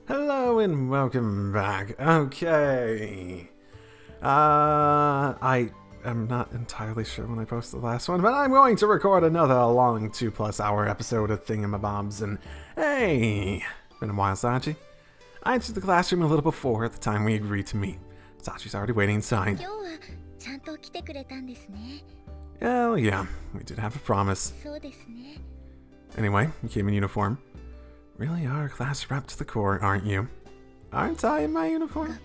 Hello and welcome back. Okay. I am not entirely sure when I posted the last one, but I'm going to record another long 2+ hour episode of Thingamabobs, and hey! Been a while, Sachi. I entered the classroom a little before the time we agreed to meet. Sachi's already waiting inside. Well, yeah, we did have a promise. Anyway, you came in uniform. Really are class rep to the core, aren't you? Aren't I in my uniform?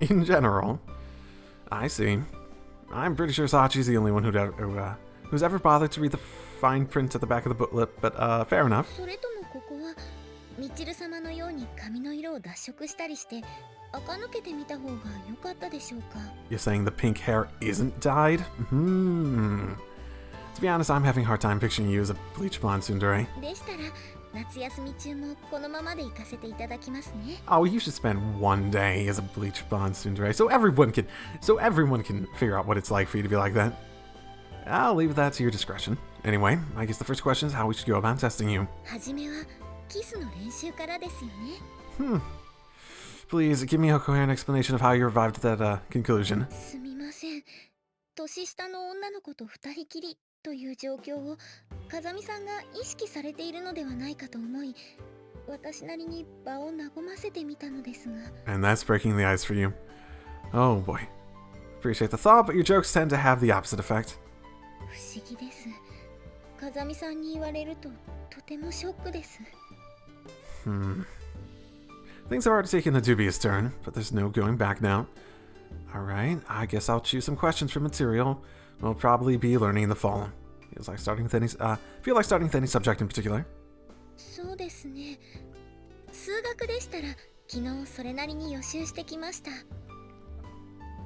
In general. I see. I'm pretty sure Sachi's the only one who's ever bothered to read the fine print at the back of the booklet, but fair enough. You're saying the pink hair isn't dyed? To be honest, I'm having a hard time picturing you as a bleach blonde tsundere. Oh, you should spend one day as a bleach blonde tsundere so everyone can figure out what it's like for you to be like that. I'll leave that to your discretion. Anyway, I guess the first question is how we should go about testing you. Please, give me a coherent explanation of how you arrived at that conclusion. And that's breaking the ice for you. Oh boy. Appreciate the thought, but your jokes tend to have the opposite effect. Things have already taken a dubious turn, but there's no going back now. Alright, I guess I'll choose some questions from material we'll probably be learning in the fall. Feel like starting with any subject in particular?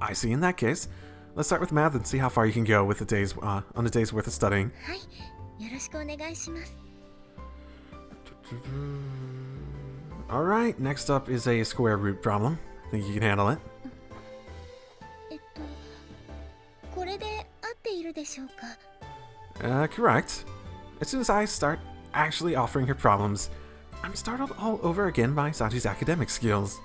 I see. In that case, let's start with math and see how far you can go with on a day's worth of studying. Alright, next up is a square root problem. Think you can handle it? Correct. As soon as I start actually offering her problems, I'm startled all over again by Sachi's academic skills.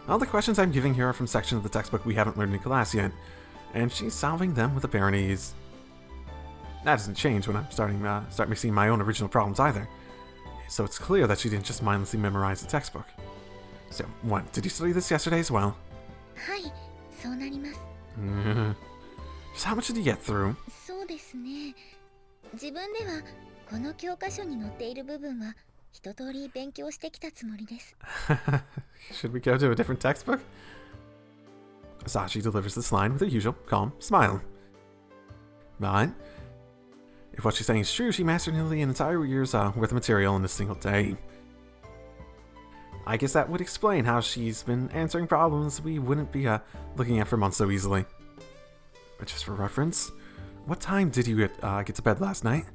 All the questions I'm giving here are from sections of the textbook we haven't learned in class yet, and she's solving them with apparent ease. That doesn't change when I'm start mixing my own original problems either. So it's clear that she didn't just mindlessly memorize the textbook. So, what, did you study this yesterday as well? Just how much did you get through? Should we go to a different textbook? Sachi delivers this line with her usual calm smile. But if what she's saying is true, she mastered nearly an entire year's worth of material in a single day. I guess that would explain how she's been answering problems we wouldn't be looking at for months so easily. But just for reference, what time did you get to bed last night?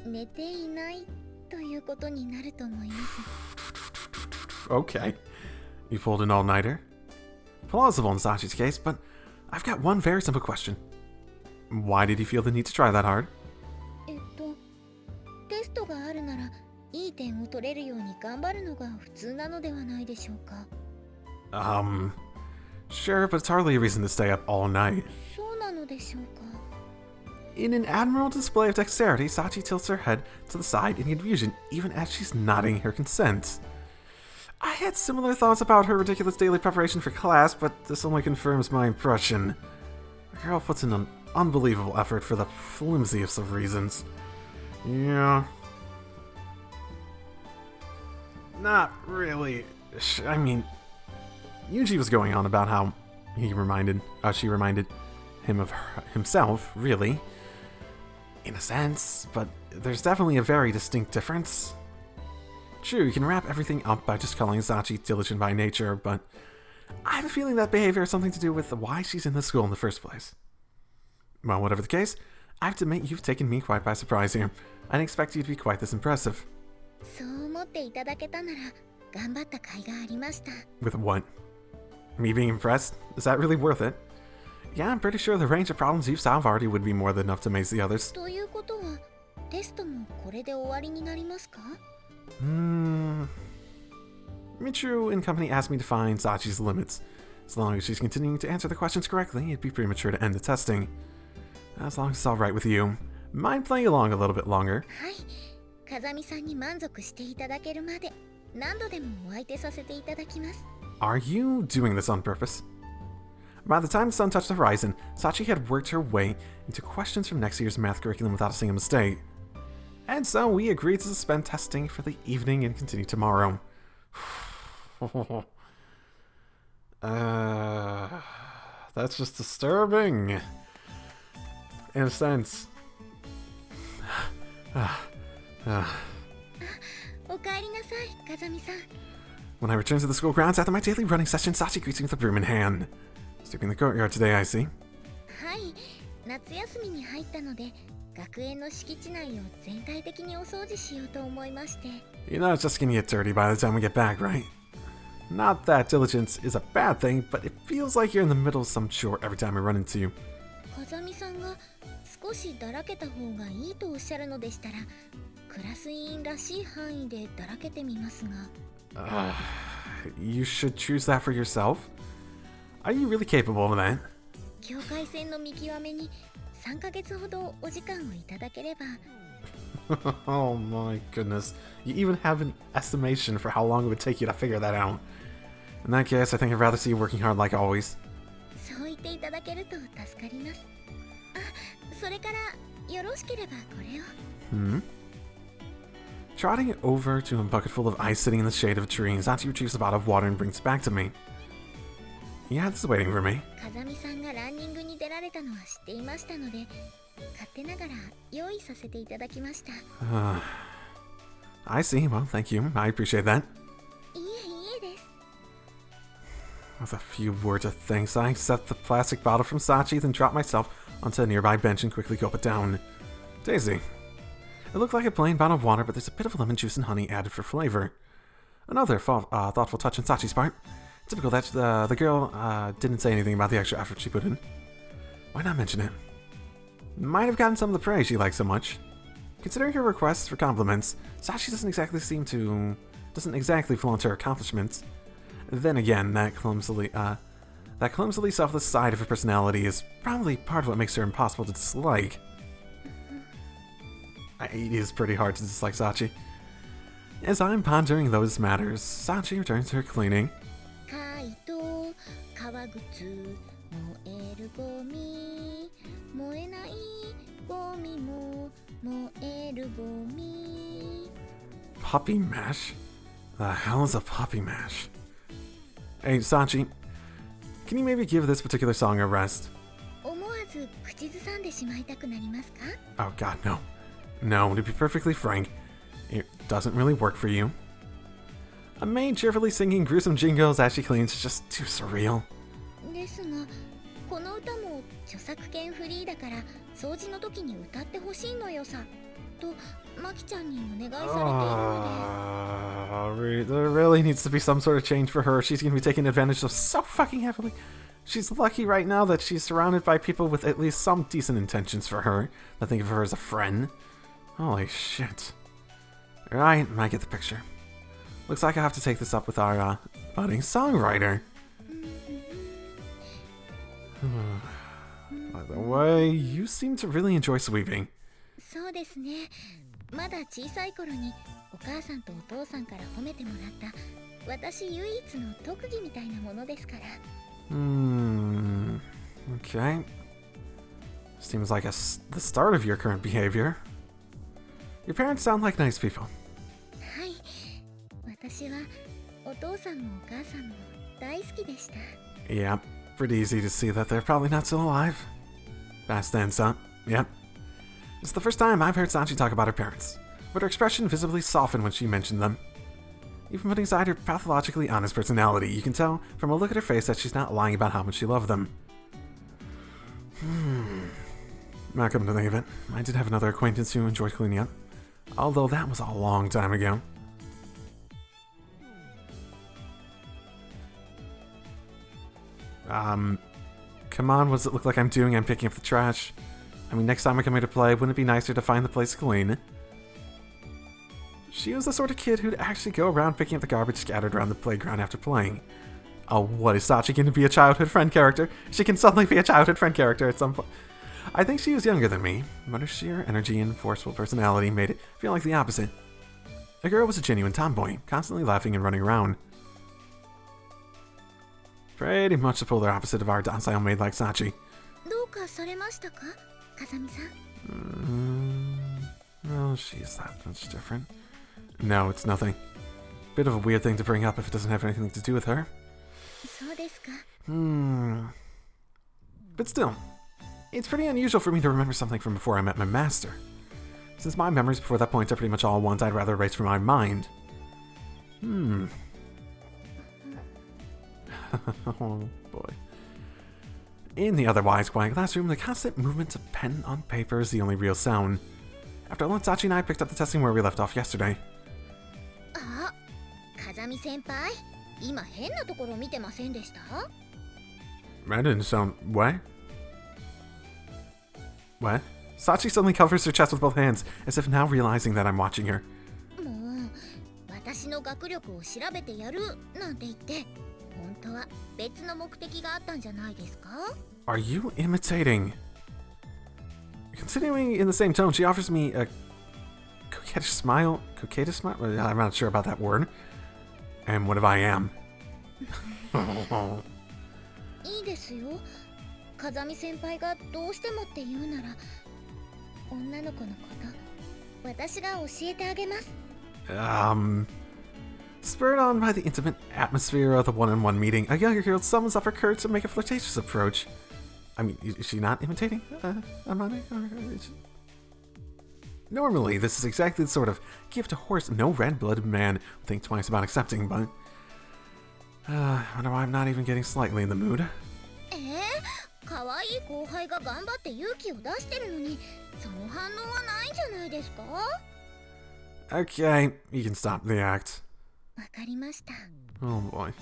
Okay. You pulled an all-nighter? Plausible in Sachi's case, but I've got one very simple question. Why did you feel the need to try that hard? Sure, but it's hardly a reason to stay up all night. In an admirable display of dexterity, Sachi tilts her head to the side in confusion, even as she's nodding her consent. I had similar thoughts about her ridiculous daily preparation for class, but this only confirms my impression. The girl puts in an unbelievable effort for the flimsiest of reasons. Yeah. Not really. I mean, Yuuji was going on about how she reminded him of himself, really. In a sense, but there's definitely a very distinct difference. True, you can wrap everything up by just calling Sachi diligent by nature, but I have a feeling that behavior has something to do with why she's in the school in the first place. Well, whatever the case, I have to admit, you've taken me quite by surprise here. I didn't expect you to be quite this impressive. そう思っていただけたなら頑張った甲斐がありました。 With what? Me being impressed? Is that really worth it? Yeah, I'm pretty sure the range of problems you've solved already would be more than enough to amaze the others. ということはテストもこれで終わりになりますか？ Michiru and company asked me to find Sachi's limits. As long as she's continuing to answer the questions correctly, it'd be premature to end the testing. As long as it's alright with you. Mind playing along a little bit longer? はい、風見さんに満足していただけるまで何度でもお相手させていただきます。 Are you doing this on purpose? By the time the sun touched the horizon, Sachi had worked her way into questions from next year's math curriculum without a single mistake. And so we agreed to suspend testing for the evening and continue tomorrow. That's just disturbing. In a sense. おかえりなさい、風見さん。 When I return to the school grounds after my daily running session, Sachi greets me with a broom in hand. Sweeping the courtyard today, I see. はい、夏休みに入ったので学園の敷地内を全体的にお掃除しようと思いまして。 You know it's just gonna get dirty by the time we get back, right? Not that diligence is a bad thing, but it feels like you're in the middle of some chore every time I run into you. 風見さんが少しだらけた方がいいとおっしゃるのでしたら、クラス委員らしい範囲でだらけてみますが。You should choose that for yourself. Are you really capable of that? 境界線の見極めに3ヶ月ほどお時間をいただければ。Oh my goodness. You even have an estimation for how long it would take you to figure that out. In that case, I think I'd rather see you working hard like always. そう言っていただけると助かります。あ、それからよろしければこれを。Trotting over to a bucket full of ice sitting in the shade of a tree, Sachi retrieves a bottle of water and brings it back to me. Yeah, this is waiting for me. 風見さんがランニングに出られたのは知っていましたので、勝手ながら用意させていただきました。I see. Well, thank you. I appreciate that. いえいえです。 With a few words of thanks, I accept the plastic bottle from Sachi, then drop myself onto a nearby bench and quickly gulp it down. Daisy. It looked like a plain bottle of water, but there's a bit of lemon juice and honey added for flavor. Another thoughtful touch on Sachi's part. Typical that the girl didn't say anything about the extra effort she put in. Why not mention it? Might have gotten some of the praise she likes so much. Considering her requests for compliments, Sachi doesn't exactly flaunt her accomplishments. Then again, that clumsily selfless side of her personality is probably part of what makes her impossible to dislike. It is pretty hard to dislike Sachi. As I'm pondering those matters, Sachi returns to her cleaning. 怪盗、革靴、燃えるゴミ、燃えないゴミも燃えるゴミ。 Puppy mash? The hell is a puppy mash? Hey, Sachi, can you maybe give this particular song a rest? 思わず口ずさんでしまいたくなりますか？ Oh god, no. No, to be perfectly frank, it doesn't really work for you. A maid cheerfully singing gruesome jingles as she cleans is just too surreal. ですが、この歌も著作権フリーだから掃除の時に歌ってほしいのよさとマキちゃんにお願いされているので。There really needs to be some sort of change for her. She's going to be taken advantage of so fucking heavily. She's lucky right now that she's surrounded by people with at least some decent intentions for her, that think of her as a friend. Holy shit. Right, I get the picture. Looks like I have to take this up with our budding songwriter. By the way, you seem to really enjoy sweeping. そうですね。まだ小さい頃にお母さんとお父さんから褒めてもらった私唯一の特技みたいなものですから。Okay. Seems like the start of your current behavior. Your parents sound like nice people. はい。私はお父さんもお母さんも大好きでした。Yeah, pretty easy to see that they're probably not still alive. Fast tense, huh? Yep. It's the first time I've heard Sachi talk about her parents, but her expression visibly softened when she mentioned them. Even putting aside her pathologically honest personality, you can tell from a look at her face that she's not lying about how much she loved them. come to think of it, I did have another acquaintance who enjoyed cleaning up. Although that was a long time ago. Come on, what does it look like I'm doing? I'm picking up the trash. I mean, next time I come here to play, wouldn't it be nicer to find the place clean? She was the sort of kid who'd actually go around picking up the garbage scattered around the playground after playing. Oh, what, is Sachi going to be a childhood friend character? She can suddenly be a childhood friend character at some point. I think she was younger than me, but her sheer energy and forceful personality made it feel like the opposite. The girl was a genuine tomboy, constantly laughing and running around. Pretty much the polar opposite of our docile maid like Sachi. どうかされましたか、風見さん。Well, she's that much different. No, it's nothing. Bit of a weird thing to bring up if it doesn't have anything to do with her. そうですか。But still, it's pretty unusual for me to remember something from before I met my master. Since my memories before that point are pretty much all ones I'd rather erase from my mind. Oh boy. In the otherwise quiet classroom, the constant movement of pen on paper is the only real sound. After lunch, Sachi and I picked up the testing where we left off yesterday. あ、風見先輩、今変なところ見てませんでした？ That didn't sound... What? What? Sachi suddenly covers her chest with both hands, as if now realizing that I'm watching her. もう、私の学力を調べてやるなんて言って、本当は別の目的があったんじゃないですか？ Are you imitating? Continuing in the same tone, she offers me a coquettish smile. Coquettish smile? I'm not sure about that word. And what if I am? いいですよ。風見先輩がどうしてもって言うなら、女の子のこと、私が教えてあげます。Spurred on by the intimate atmosphere of the one-on-one meeting, a younger girl summons up her courage to make a flirtatious approach. I mean, is she not imitating Amane? Normally, this is exactly the sort of gift a horse no red-blooded man would think twice about accepting, but... I wonder why I'm not even getting slightly in the mood. 可愛い後輩が頑張って勇気を出してるのに、その反応はないんじゃないですか？ Okay, you can stop the act. わかりました。 Oh boy.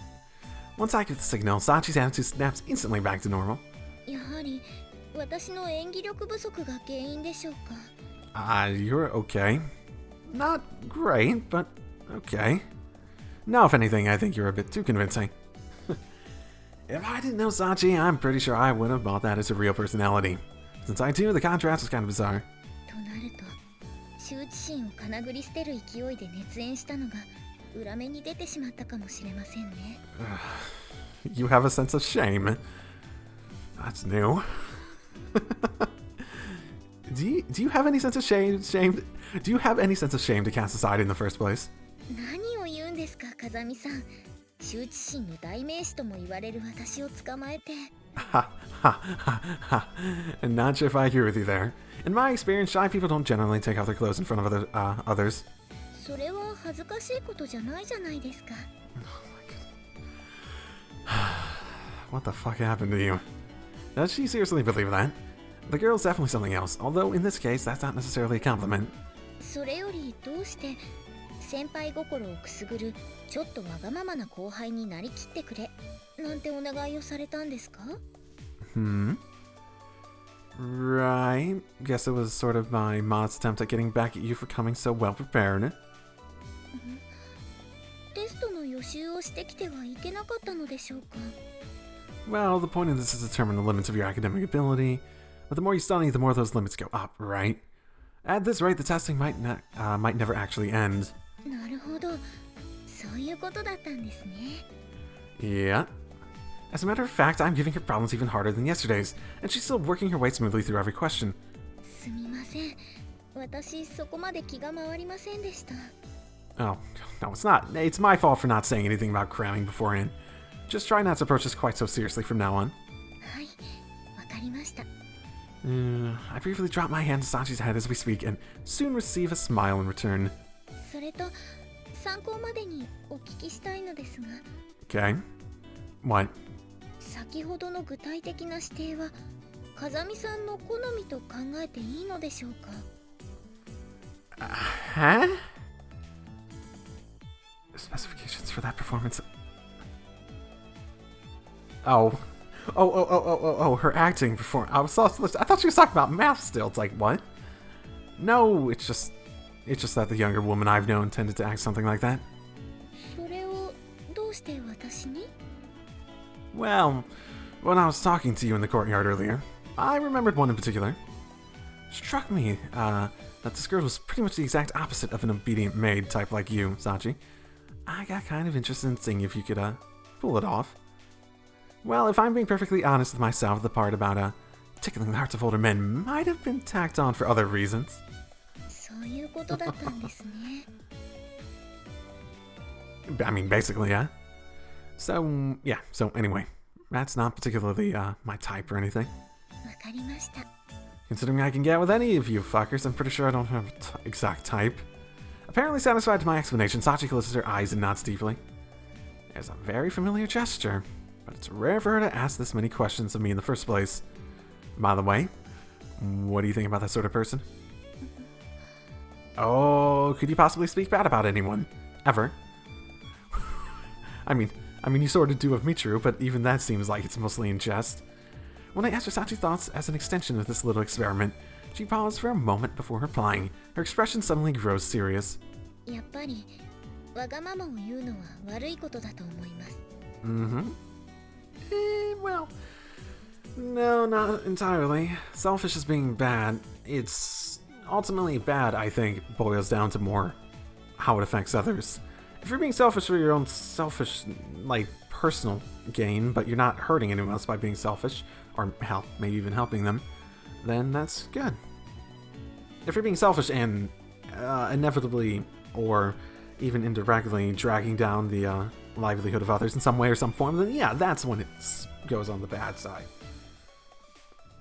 Once I get the signal, Sachi's attitude snaps instantly back to normal. やはり私の演技力不足が原因でしょうか？ You're okay. Not great, but okay. Now, if anything, I think you're a bit too convincing. If I didn't know Sachi, I'm pretty sure I would have bought that as a real personality. Since I do, the contrast is kind of bizarre. となると、羞恥心をかなぐり捨てる勢いで熱演したのが裏目に出てしまったかもしれませんね。You have a sense of shame. That's new. Do you have any sense of shame? Do you have any sense of shame to cast aside in the first place? 何を言うんですか、風見さん。羞恥心の代名詞とも言われる私を捕まえて。Ha ha ha ha. And not sure if I agree with you there. In my experience, shy people don't generally take off their clothes in front of others. それは恥ずかしいことじゃないじゃないですか。What the fuck happened to you? Does she seriously believe that? The girl's definitely something else, although in this case, that's not necessarily a compliment. それよりどうして先輩心をくすぐるちょっとわがままな後輩になりきってくれなんてお願いをされたんですか？ Right. Guess it was sort of my modest attempt at getting back at you for coming so well prepared. テストの予習をしてきてはいけなかったのでしょうか？ Well, the point of this is to determine the limits of your academic ability. But the more you study, the more those limits go up, right? At this rate, the testing might never actually end. なるほど、そういうことだったんですね。 Yeah. As a matter of fact, I'm giving her problems even harder than yesterday's, and she's still working her way smoothly through every question. すみません。私そこまで気が回りませんでした。 Oh, no, it's not. It's my fault for not saying anything about cramming beforehand. Just try not to approach this quite so seriously from now on. はい、わかりました。 I briefly drop my hand to Sachi's head as we speak, and soon receive a smile in return. それと参考までにお聞きしたいのですが。 Okay. What? 先ほどの具体的な指定は風見さんの好みと考えていいのでしょうか。Huh? Specifications for that performance. Oh, her acting performance. I thought she was talking about math still. It's like, what? No, it's just that the younger woman I've known tended to act something like that. それをどうして私に？ Well, when I was talking to you in the courtyard earlier, I remembered one in particular. Struck me, that this girl was pretty much the exact opposite of an obedient maid type like you, Sachi. I got kind of interested in seeing if you could, pull it off. Well, if I'm being perfectly honest with myself, the part about, tickling the hearts of older men might have been tacked on for other reasons. そういうことだったんですね。I mean, basically, yeah. So, yeah, so anyway, that's not particularly, my type or anything. わかりました。 Considering I can get with any of you fuckers, I'm pretty sure I don't have an exact type. Apparently satisfied to my explanation, Sachi closes her eyes and nods deeply. There's a very familiar gesture, but it's rare for her to ask this many questions of me in the first place. By the way, what do you think about that sort of person? Oh, could you possibly speak bad about anyone? Ever? I mean, you sort of do of me, true, but even that seems like it's mostly in jest. When I asked her Sachi's thoughts as an extension of this little experiment, she paused for a moment before replying. Her expression suddenly grows serious. やっぱりわがままを言うのは悪いことだと思います。Well, no, not entirely. Selfish as being bad. It's ultimately bad, I think, boils down to more how it affects others. If you're being selfish for your own selfish, personal gain, but you're not hurting anyone else by being selfish, or hell, maybe even helping them, then that's good. If you're being selfish and inevitably or even indirectly dragging down the livelihood of others in some way or some form, then yeah, that's when it goes on the bad side.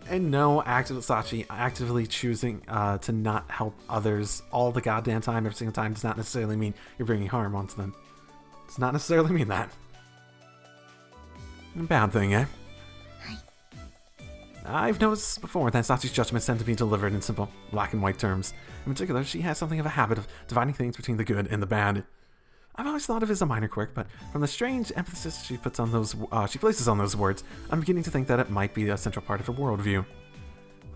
And no, Sachi actively choosing to not help others all the goddamn time, every single time, does not necessarily mean you're bringing harm onto them. Does not necessarily mean that. Bad thing, eh? I've noticed before that Sachi's judgments tend to be delivered in simple, black and white terms. In particular, she has something of a habit of dividing things between the good and the bad. I've always thought of it as a minor quirk, but from the strange emphasis she places on those words, I'm beginning to think that it might be a central part of her worldview.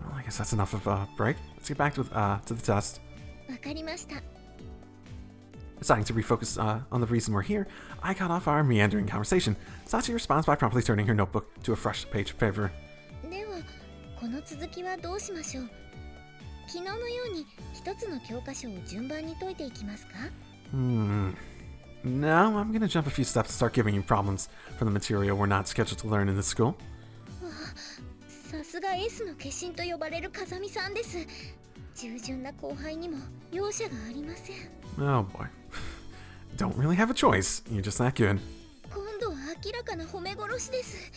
Well, I guess that's enough of a break. Let's get back to the test. わかりました。 Deciding to refocus on the reason we're here, I cut off our meandering conversation. Sachi responds by promptly turning her notebook to a fresh page of paper. では、この続きはどうしましょう。昨日のように一つの教科書を順番に解いていきますか？ No, I'm gonna jump a few steps and start giving you problems from the material we're not scheduled to learn in this school. さすがエースの化身と呼ばれる風見さんです。従順な後輩にも容赦がありません。 Oh boy. Don't really have a choice. You're just that good. 今度は明らかな褒め殺しです。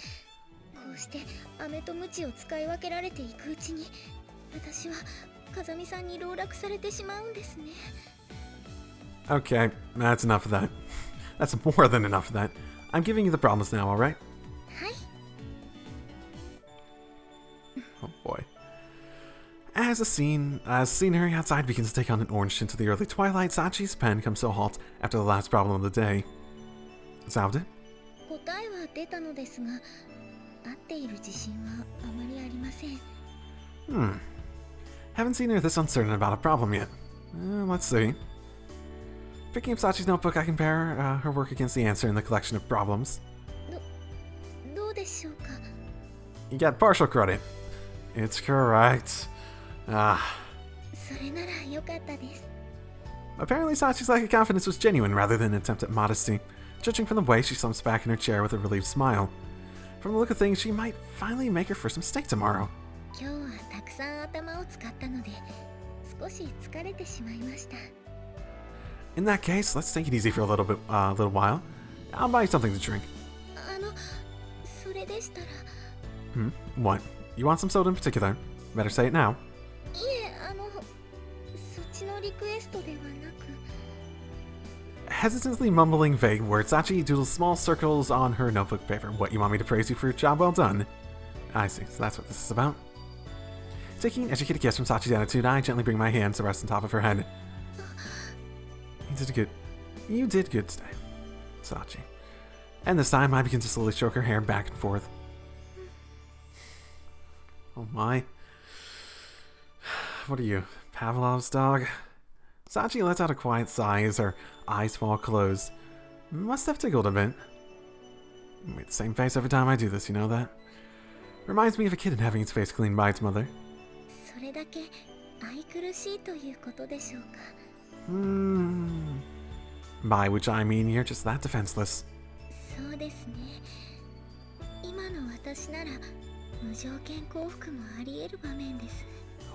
こうして飴と鞭を使い分けられていくうちに、私は風見さんに籠絡されてしまうんですね。 Okay, that's enough of that. That's more than enough of that. I'm giving you the problems now, alright? はい。 Oh boy. As the scenery outside begins to take on an orange tint to the early twilight, Sachi's pen comes to a halt after the last problem of the day. Solved it? 答えは出たのですが、合っている自信はあまりありません。Haven't seen her this uncertain about a problem yet. Let's see. Picking up Sachi's notebook, I compare her work against the answer in the collection of problems. どうでしょうか。 You get partial credit. It's correct. それなら良かったです。 Apparently Sachi's lack of confidence was genuine rather than an attempt at modesty, judging from the way she slumps back in her chair with a relieved smile. From the look of things, she might finally make her first mistake tomorrow. 今日はたくさん頭を使ったので、少し疲れてしまいました。 In that case, let's take it easy for a little while. I'll buy you something to drink. それでしたら。 What? You want some soda in particular? Better say it now. いえ、そっちのリクエストではなく。 Hesitantly mumbling vague words, Sachi doodles small circles on her notebook paper. What, you want me to praise you for your job well done? I see, so that's what this is about. Taking an educated guess from Sachi's attitude, I gently bring my hands to rest on top of her head. You did good today, Sachi. And this time, I begin to slowly stroke her hair back and forth. Oh my. What are you, Pavlov's dog? Sachi lets out a quiet sigh as her eyes fall closed. Must have tickled a bit. I make the same face every time I do this, you know that? Reminds me of a kitten having its face cleaned by its mother. By which I mean you're just that defenseless.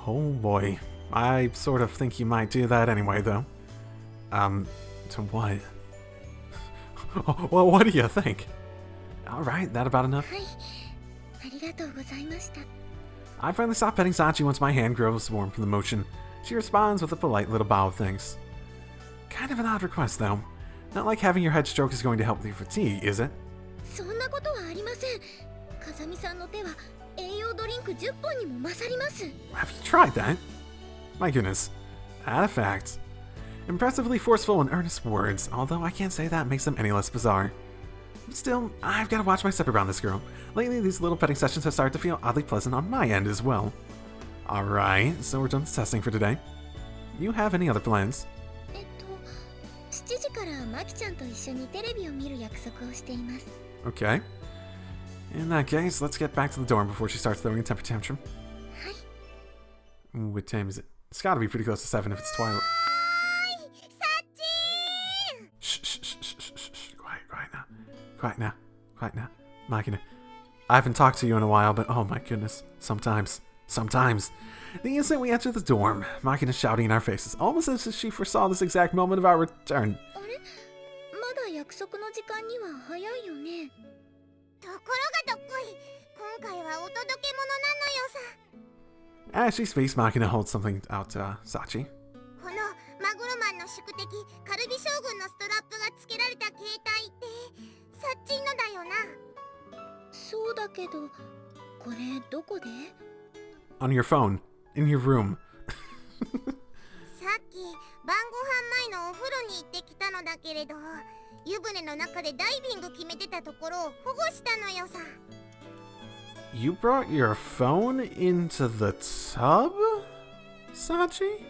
Oh boy. I sort of think you might do that anyway, though. To what? Well, what do you think? Alright, that about enough? I finally stop petting Sachi once my hand grows warm from the motion. She responds with a polite little bow of thanks. Kind of an odd request, though. Not like having your head stroke is going to help with your fatigue, is it? Have you tried that? My goodness. That a fact. Impressively forceful and earnest words, although I can't say that makes them any less bizarre. But still, I've got to watch my step around this girl. Lately, these little petting sessions have started to feel oddly pleasant on my end as well. Alright, so we're done with testing for today. You have any other plans? Okay. In that case, let's get back to the dorm before she starts throwing a temper tantrum. What time is it? It's gotta be pretty close to 7 if it's twilight. Shh, shh, shh, shh, shh, shh. Quiet now. Makina, I haven't talked to you in a while, but oh my goodness. Sometimes. The instant we enter the dorm, Makina shouting in our faces, almost as if she foresaw this exact moment of our return. As she speaks, Makina holds something out to Sachi. On your phone. In your room. You brought your phone into the tub? Sachi?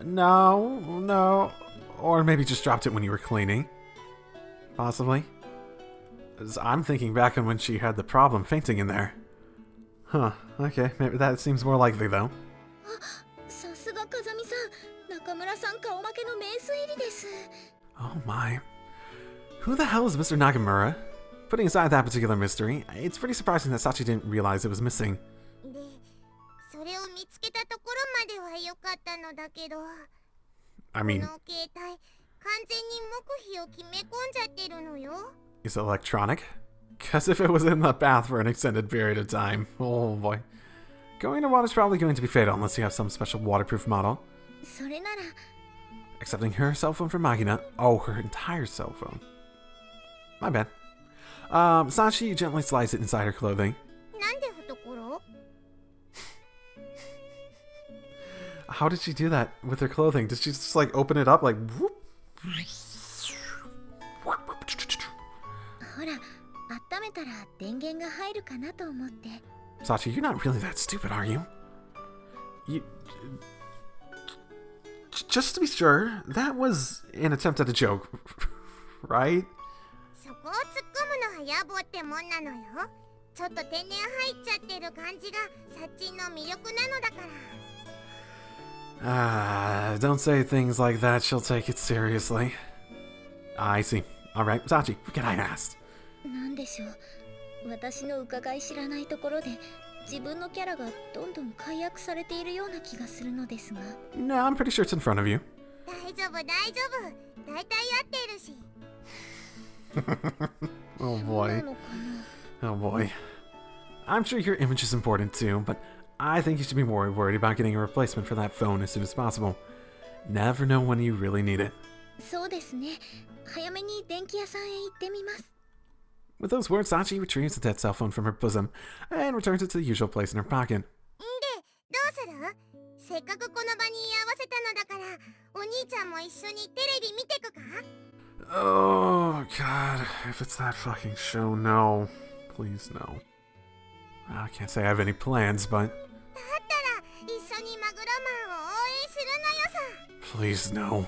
No. Or maybe just dropped it when you were cleaning. Possibly. As I'm thinking back on when she had the problem fainting in there. Huh, okay, maybe that seems more likely though. Oh my. Who the hell is Mr. Nagamura? Putting aside that particular mystery, it's pretty surprising that Sachi didn't realize it was missing. I mean, is it electronic? Because if it was in the bath for an extended period of time, oh boy. Going underwater is probably going to be fatal unless you have some special waterproof model. Excepting her cell phone from Makina. Oh, her entire cell phone. My bad. Sachi gently slides it inside her clothing. How did she do that with her clothing? Did she just like open it up like whoop? Sachi, you're not really that stupid, are you? Just to be sure, that was an attempt at a joke, right? Don't say things like that, she'll take it seriously. I see. Alright, Sachi, forget I asked. No, I'm pretty sure it's in front of you. Oh boy. Oh boy. I'm sure your image is important too, but I think you should be more worried about getting a replacement for that phone as soon as possible. Never know when you really need it. With those words, Sachi retrieves the dead cell phone from her bosom and returns it to the usual place in her pocket. で、どうする？せっかくこの場に居合わせたのだから、お兄ちゃんも一緒にテレビ見てくか？ Oh, God. If it's that fucking show, no. Please, no. I can't say I have any plans, but... だったら、一緒にマグロマンを応援するのよさ。 Please, no.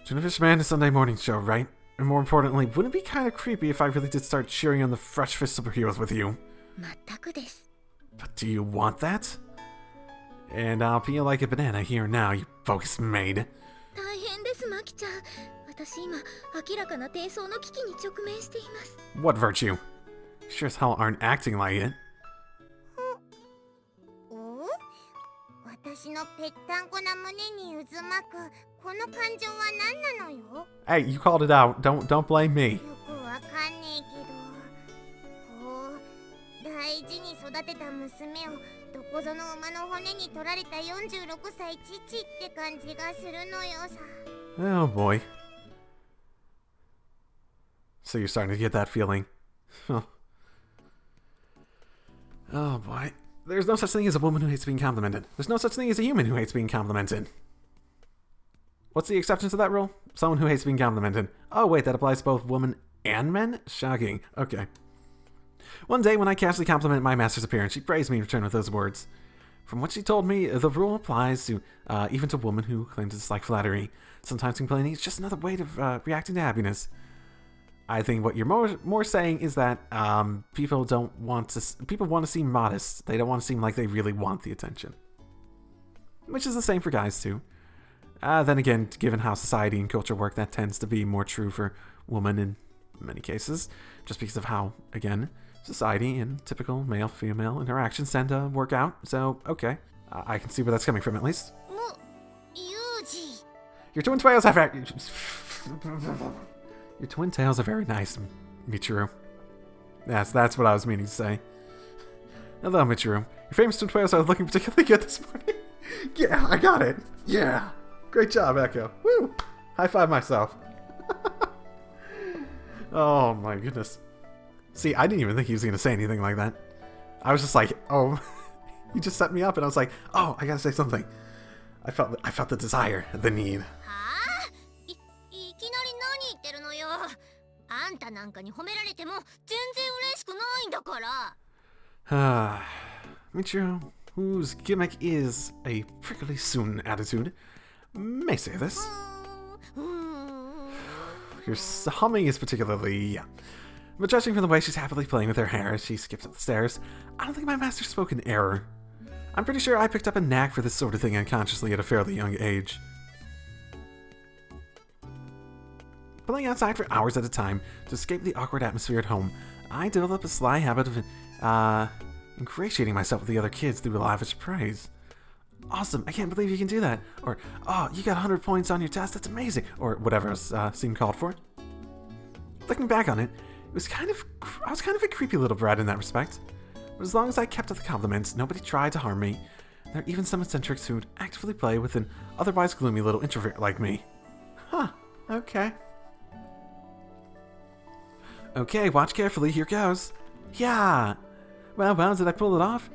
Tuna Fish Man is Sunday morning show, right? And more importantly, wouldn't it be kind of creepy if I really did start cheering on the fresh fish superheroes with you? 全くです。 But do you want that? And I'll peel like a banana here now, you focus maid. 大変です、マキちゃん。私今、明らかな低層の危機に直面しています。 What virtue? Sure as hell aren't acting like it. お？私のぺったんこな胸に渦巻くこの感情は何なのよ？ Hey, you called it out. Don't blame me. よくわかんねえけど、こう大事に育てた娘をどこぞの馬の骨に取られた46歳父って感じがするのよさ。 Oh boy. So you're starting to get that feeling. Huh. Oh boy. There's no such thing as a woman who hates being complimented. There's no such thing as a human who hates being complimented. What's the exception to that rule? Someone who hates being complimented. Oh wait, that applies to both women and men? Shocking. Okay. One day when I casually complimented my master's appearance, she praised me in return with those words. From what she told me, the rule applies to even to women who claim to dislike flattery. Sometimes complaining is just another way of reacting to happiness. I think what you're more saying is that people want to seem modest. They don't want to seem like they really want the attention. Which is the same for guys too. Then again, given how society and culture work, that tends to be more true for women in many cases, just because of how, again, society and typical male-female interactions tend to work out. So, okay, I can see where that's coming from at least. Yuuji. Your twin tails are very... Your twin tails are very nice, Michiru. That's what I was meaning to say. Hello, Michiru. Your famous twin tails are looking particularly good this morning. Yeah, I got it. Yeah. Great job, Echo. Woo! High five myself. Oh my goodness. See, I didn't even think he was going to say anything like that. I was just like, oh, he just set me up, and I was like, oh, I gotta say something. I felt the desire, the need. いきなり何言ってるのよ。あんたなんかに褒められても全然嬉しくないんだから。Michiru, whose gimmick is a prickly soon attitude, may say this. Your humming is particularly... But judging from the way she's happily playing with her hair as she skips up the stairs, I don't think my master spoke in error. I'm pretty sure I picked up a knack for this sort of thing unconsciously at a fairly young age. Playing outside for hours at a time to escape the awkward atmosphere at home, I developed a sly habit of ingratiating myself with the other kids through lavish praise. Awesome, I can't believe you can do that. Or, oh, you got 100 points on your test, that's amazing. Or whatever else seemed called for. Looking back on it, I was kind of a creepy little brat in that respect. But as long as I kept up the compliments, nobody tried to harm me. There are even some eccentrics who'd actively play with an otherwise gloomy little introvert like me. Huh, okay. Okay, watch carefully, here goes. Yeah! Well, did I pull it off?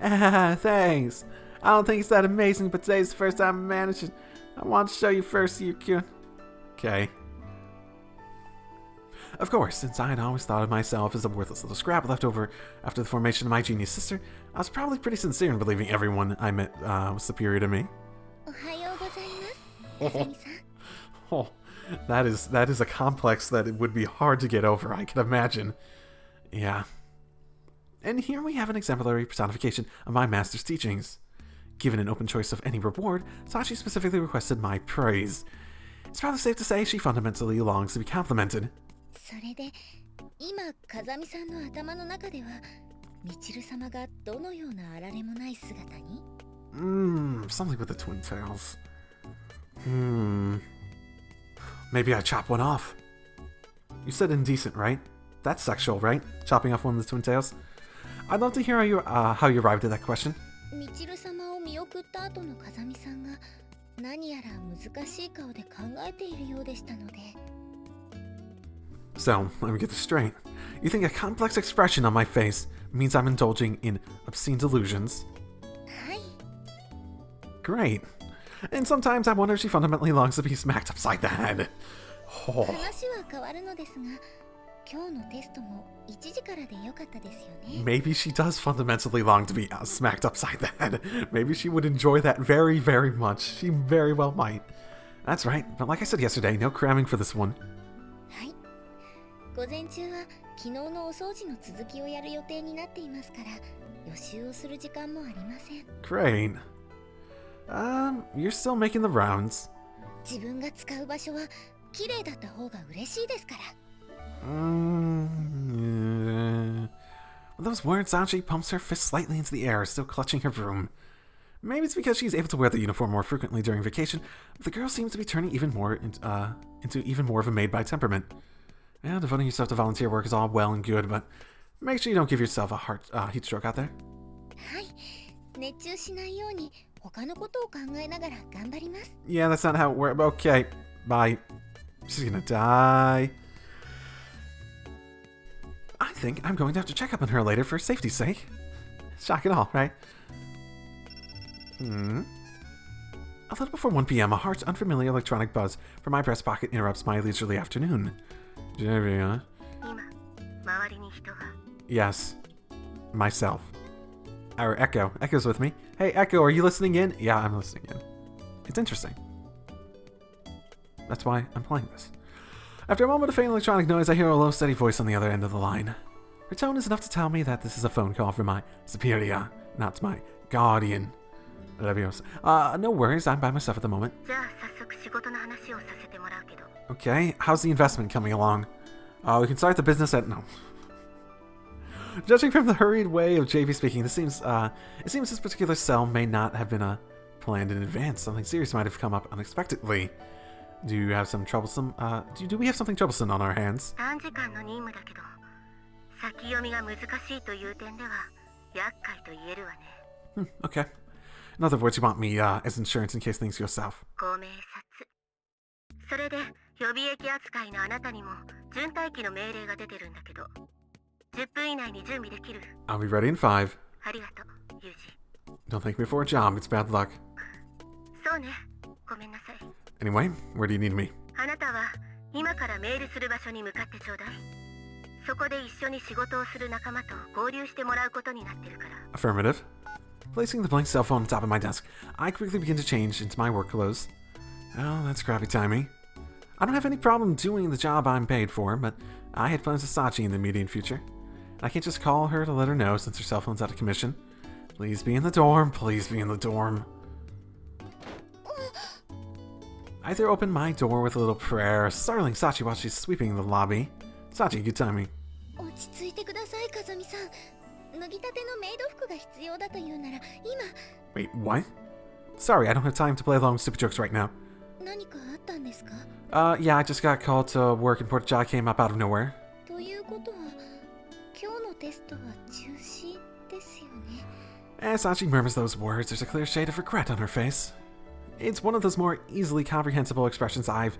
Thanks. I don't think it's that amazing, but today's the first time I managed it. I want to show you first so you can... Okay. Of course, since I had always thought of myself as a worthless little scrap left over after the formation of my genius sister, I was probably pretty sincere in believing everyone I met was superior to me. Oh, that is a complex that it would be hard to get over, I can imagine. Yeah. And here we have an exemplary personification of my master's teachings. Given an open choice of any reward, Sachi specifically requested my praise. It's probably safe to say she fundamentally longs to be complimented. それで今風見さんの頭の中ではみちる様がどのようなあられもない姿に something with the twin tails. Maybe I chop one off. You said indecent, right? That's sexual, right? Chopping off one of the twin tails? I'd love to hear how you arrived at that question. みちる様を見送った後の風見さんが何やら難しい顔で考えているようでしたので So, let me get this straight. You think a complex expression on my face means I'm indulging in obscene delusions? はい。 Great. And sometimes I wonder if she fundamentally longs to be smacked upside the head. Oh. 話は変わるのですが、今日のテストも1時からでよかったですよね。 Maybe she does fundamentally long to be smacked upside the head. Maybe she would enjoy that very, very much. She very well might. That's right, but like I said yesterday, no cramming for this one. はい。午前中は昨日のお掃除の続きをやる予定になっていますから、予習をする時間もありません。 Great. You're still making the rounds. 自分が使う場所は綺麗だった方が嬉しいですから。 With those words, Sachi pumps her fist slightly into the air, still clutching her broom. Maybe it's because she's able to wear the uniform more frequently during vacation, but the girl seems to be turning even more into even more of a maid by temperament. Yeah, devoting yourself to volunteer work is all well and good, but make sure you don't give yourself a heat stroke out there. はい。熱中しないように他のことを考えながら頑張ります。 Yeah, that's not how it works. Okay, bye. She's gonna die. I think I'm going to have to check up on her later for safety's sake. Shock and all, right? A little before 1 p.m., a harsh, unfamiliar electronic buzz from my breast pocket interrupts my leisurely afternoon. Yes. Myself. Our Echo. Echo's with me. Hey, Echo, are you listening in? Yeah, I'm listening in. It's interesting. That's why I'm playing this. After a moment of faint electronic noise, I hear a low, steady voice on the other end of the line. Her tone is enough to tell me that this is a phone call from my superior, not my guardian. No worries, I'm by myself at the moment. Okay, how's the investment coming along? We can start the business at... No. Judging from the hurried way of JP speaking, it seems this particular sell may not have been planned in advance. Something serious might have come up unexpectedly. Do you have some troublesome, do we have something troublesome on our hands? Okay. In other words, you want me, as insurance in case things go south. I'll be ready in 5. Don't thank me for a job, it's bad luck. Anyway, where do you need me? Affirmative. Placing the blank cell phone on top of my desk, I quickly begin to change into my work clothes. Oh, that's crappy timing. I don't have any problem doing the job I'm paid for, but I had plans with Sachi in the immediate future. I can't just call her to let her know since her cell phone's out of commission. Please be in the dorm, please be in the dorm. I throw open my door with a little prayer, startling Sachi while she's sweeping the lobby. Sachi, good timing. 落ち着いてください、風見さん。脱ぎたてのメイド服が必要だというなら、今。 Wait, what? Sorry, I don't have time to play along with stupid jokes right now. 何かあったんですか? Yeah, I just got called to work and Courtyard came up out of nowhere. ということは、今日のテストは中止ですよね。 As Sachi murmurs those words, there's a clear shade of regret on her face. It's one of those more easily comprehensible expressions I've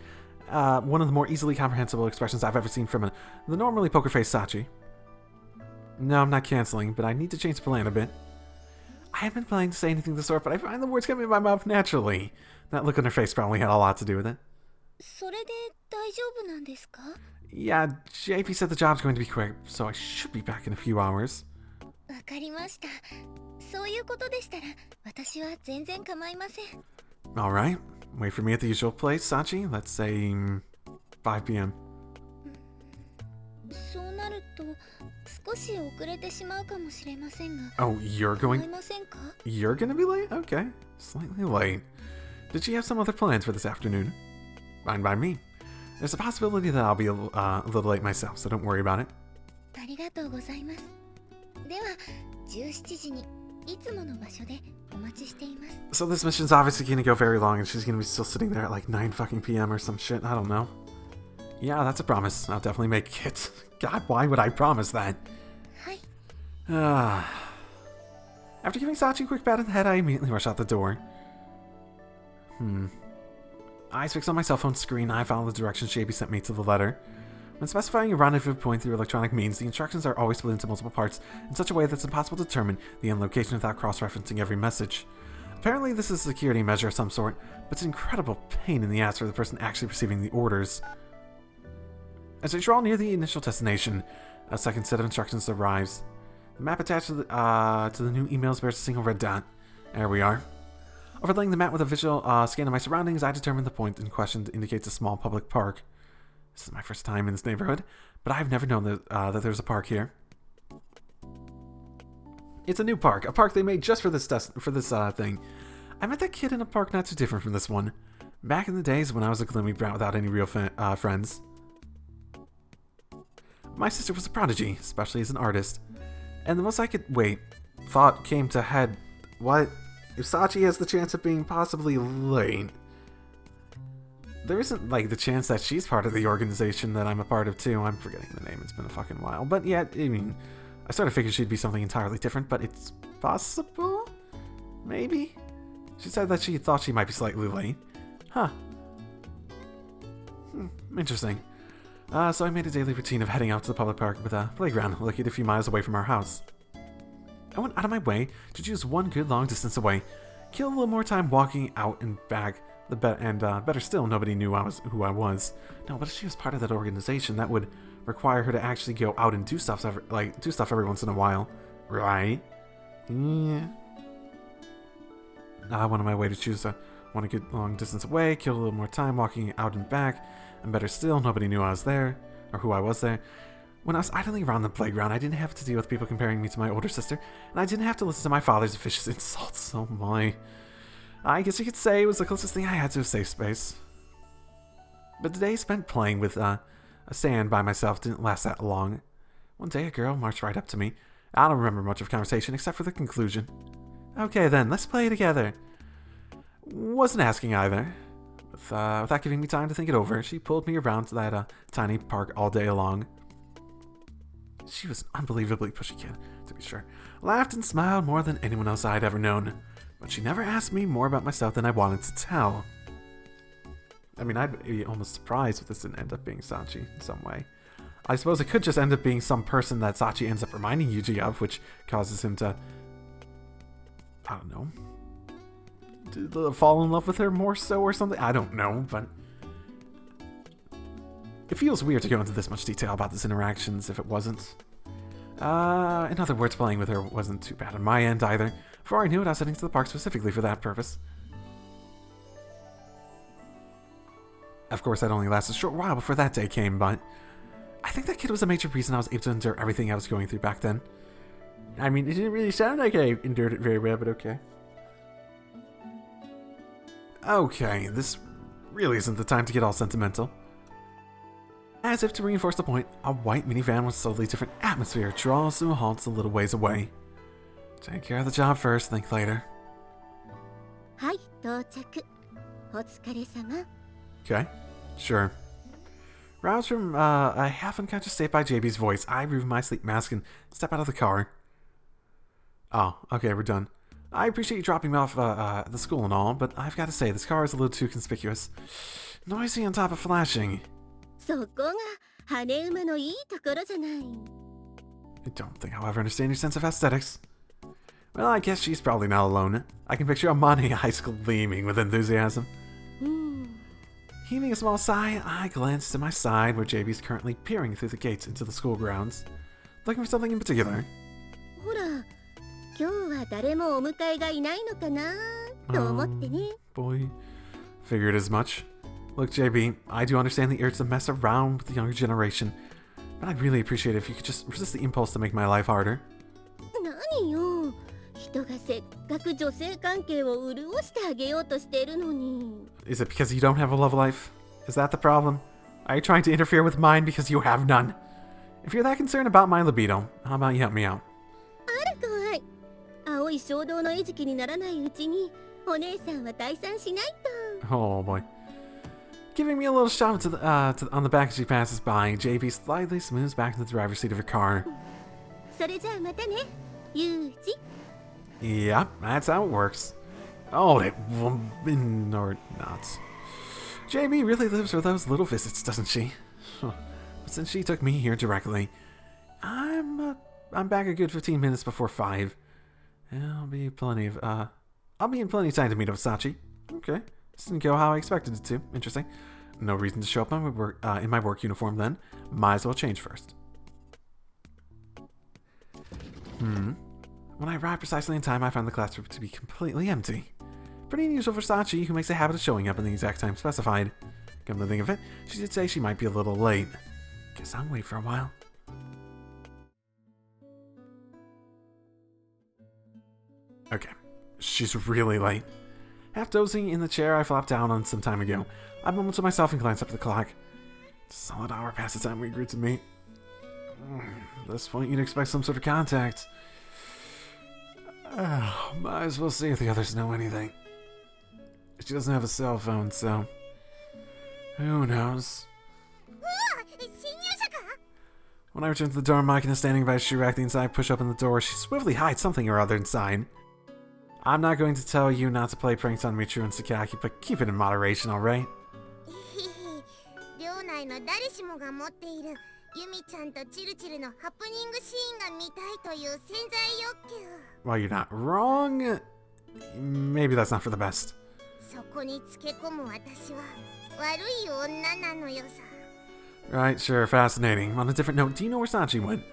ever seen from the normally poker-faced Sachi. No, I'm not canceling, but I need to change the plan a bit. I haven't been planning to say anything of the sort, but I find the words coming in my mouth naturally. That look on her face probably had a lot to do with it. それで大丈夫なんですか? Yeah, JP said the job's going to be quick, so I should be back in a few hours. わかりました。そういうことでしたら、私は全然構いません。 Alright, wait for me at the usual place, Sachi. Let's say 5 p.m. そうなると、少し遅れてしまうかもしれませんが。 Oh, you're 構 going... いませんか? You're gonna be late? Okay, slightly late. Did she have some other plans for this afternoon? Fine by me. There's a possibility that I'll be a little late myself, so don't worry about it. ありがとうございます。では、17時にいつもの場所でお待ちしています。 So this mission's obviously gonna go very long, and she's gonna be still sitting there at like 9 fucking p.m. or some shit. I don't know. Yeah, that's a promise. I'll definitely make it. God, why would I promise that? はい。 After giving Sachi a quick pat on the head, I immediately rush out the door. Eyes fixed on my cell phone screen, I follow the directions JB sent me to the letter. When specifying a rendezvous point through electronic means, the instructions are always split into multiple parts in such a way that it's impossible to determine the end location without cross-referencing every message. Apparently, this is a security measure of some sort, but it's an incredible pain in the ass for the person actually receiving the orders. As I draw near the initial destination, a second set of instructions arrives. The map attached to the new emails bears a single red dot. There we are. Overlaying the map with a visual scan of my surroundings, I determine the point in question indicates a small public park. This is my first time in this neighborhood, but I've never known that there's a park here. It's a new park, a park they made just for this thing. I met that kid in a park not too different from this one, back in the days when I was a gloomy brat without any real friends. My sister was a prodigy, especially as an artist, and the most I could thought came to head. What? If Sachi has the chance of being possibly late, there isn't like the chance that she's part of the organization that I'm a part of too. I'm forgetting the name, it's been a fucking while, but yeah, I mean, I sort of figured she'd be something entirely different, but it's possible? Maybe? She said that she thought she might be slightly late. Huh. Interesting. So I made a daily routine of heading out to the public park with a playground located a few miles away from our house. I went out of my way to choose one good long distance away, kill a little more time walking out and back, better still, nobody knew who I was. No, but if she was part of that organization, that would require her to actually go out and do stuff every once in a while, right? Yeah. I went on my way to choose one good long distance away, kill a little more time walking out and back, and better still, nobody knew I was there, or who I was there. When I was idling around the playground, I didn't have to deal with people comparing me to my older sister, and I didn't have to listen to my father's vicious insults. Oh my. I guess you could say it was the closest thing I had to a safe space. But the day spent playing with a sand by myself didn't last that long. One day a girl marched right up to me. I don't remember much of conversation except for the conclusion. Okay then, let's play together. Wasn't asking either. Without giving me time to think it over, she pulled me around to that tiny park all day long. She was an unbelievably pushy kid, to be sure. Laughed and smiled more than anyone else I'd ever known. But she never asked me more about myself than I wanted to tell. I mean, I'd be almost surprised if this didn't end up being Sachi in some way. I suppose it could just end up being some person that Sachi ends up reminding Yuuji of, which causes him to, I don't know, to fall in love with her more so or something. I don't know, but it feels weird to go into this much detail about these interactions if it wasn't. In other words, playing with her wasn't too bad on my end either. Before I knew it, I was heading to the park specifically for that purpose. Of course, that only lasted a short while before that day came, but I think that kid was a major reason I was able to endure everything I was going through back then. I mean, it didn't really sound like I endured it very well, but okay. Okay, this really isn't the time to get all sentimental. As if to reinforce the point, a white minivan with a totally different atmosphere draws to a halt a little ways away. Take care of the job first, think later. Okay, sure. Roused from a half-unconscious state by JB's voice, I remove my sleep mask and step out of the car. Oh, okay, we're done. I appreciate you dropping me off at the school and all, but I've got to say, this car is a little too conspicuous. Noisy on top of flashing. I don't think I'll ever understand your sense of aesthetics. Well, I guess she's probably not alone. I can picture Amani High School gleaming with enthusiasm. Heaving a small sigh, I glance to my side where JB's currently peering through the gates into the school grounds, looking for something in particular. Boy, figured as much. Look, JB, I do understand the urge to mess around with the younger generation, but I'd really appreciate it if you could just resist the impulse to make my life harder. Is it because you don't have a love life? Is that the problem? Are you trying to interfere with mine because you have none? If you're that concerned about my libido, how about you help me out? Oh boy. Giving me a little shove on the back as she passes by, JB slightly smooths back to the driver's seat of her car. Yep, that's how it works. Oh, that woman or not. JB really lives for those little visits, doesn't she? But since she took me here directly. I'm back a good 15 minutes before 5. I'll be in plenty of time to meet up with Sachi. Okay. This didn't go how I expected it to. Interesting. No reason to show up in my work uniform then. Might as well change first. When I arrived precisely in time, I found the classroom to be completely empty. Pretty unusual for Sachi, who makes a habit of showing up in the exact time specified. Come to think of it, she did say she might be a little late. Guess I'll wait for a while. Okay, she's really late. Half dozing in the chair I flopped down on some time ago, I mumbled to myself and glanced up at the clock. It's a solid hour past the time we agreed to meet. At this point, you'd expect some sort of contact. Might as well see if the others know anything. She doesn't have a cell phone, so who knows? When I return to the dorm, Makina is standing by a shoe rack. The inside push open the door. She swiftly hides something or other inside. I'm not going to tell you not to play pranks on Michiru and Sakaki, but keep it in moderation, alright? Well, you're not wrong. Maybe that's not for the best. Right, sure, fascinating. On a different note, do you know where Sachi went?